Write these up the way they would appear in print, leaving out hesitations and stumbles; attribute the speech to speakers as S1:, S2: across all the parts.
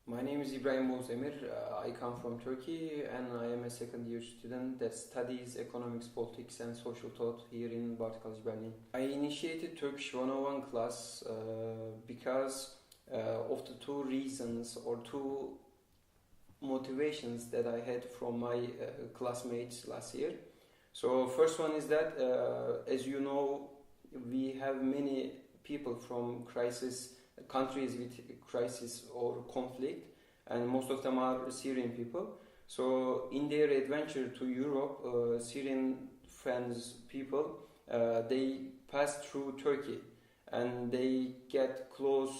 S1: My name is Ibrahim Bozdemir. I come from Turkey and I am a second year student that studies economics, politics and social thought here in College Berlin. I initiated Turkish 101 class because of the two reasons or two motivations that I had from my classmates last year. So first one is that as you know, we have many people from countries with crisis or conflict, and most of them are Syrian people. So in their adventure to Europe, Syrian people, they pass through Turkey and they get close,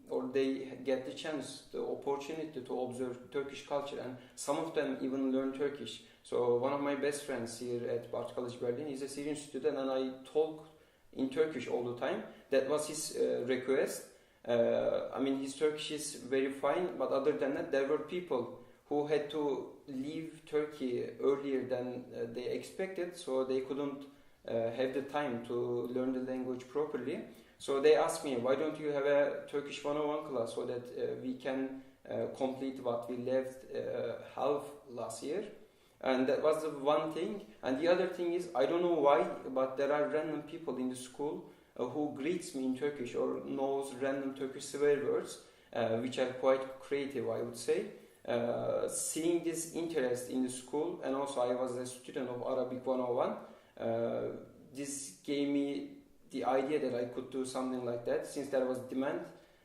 S1: or they get the opportunity to observe Turkish culture, and some of them even learn Turkish. So one of my best friends here at College Berlin is a Syrian student, and I talk in Turkish all the time. That was his request. His Turkish is very fine, but other than that, there were people who had to leave Turkey earlier than they expected, so they couldn't have the time to learn the language properly. So they asked me, why don't you have a Turkish 101 class so that we can complete what we left half last year? And that was the one thing. And the other thing is, I don't know why, but there are random people in the school who greets me in Turkish or knows random Turkish swear words, which are quite creative, I would say. Seeing this interest in the school, and also I was a student of Arabic 101, this gave me the idea that I could do something like that. Since there was demand,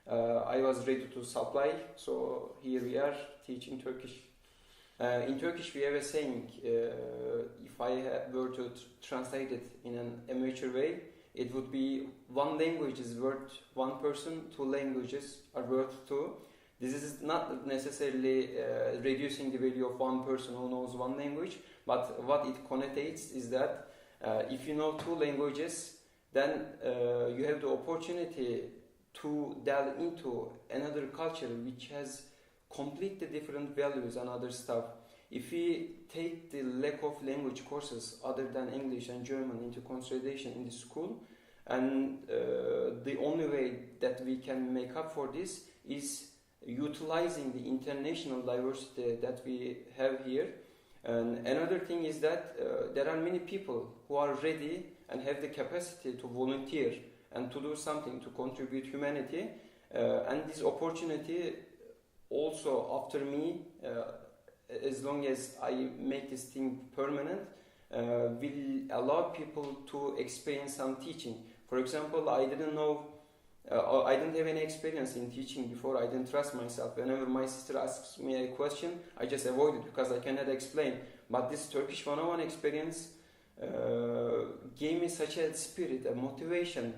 S1: I was ready to supply, so here we are teaching Turkish. In Turkish we have a saying, if I were to translate it in an amateur way, it would be one language is worth one person, two languages are worth two. This is not necessarily reducing the value of one person who knows one language, but what it connotates is that if you know two languages, then you have the opportunity to delve into another culture which has completely different values and other stuff. If we take the lack of language courses other than English and German into consideration in the school, and the only way that we can make up for this is utilizing the international diversity that we have here. And another thing is that there are many people who are ready and have the capacity to volunteer and to do something to contribute humanity, and this opportunity also after me, as long as I make this thing permanent, will allow people to experience some teaching. For example, I didn't have any experience in teaching before. I didn't trust myself. Whenever my sister asks me a question, I just avoid it because I cannot explain. But this Turkish 101 experience gave me such a spirit, a motivation,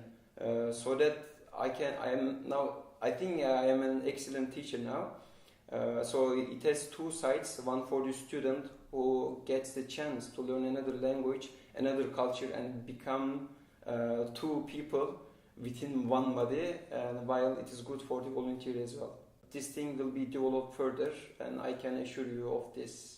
S1: so that I think I am an excellent teacher now. So it has two sides, one for the student who gets the chance to learn another language, another culture, and become two people within one body, and while it is good for the volunteer as well. This thing will be developed further, and I can assure you of this.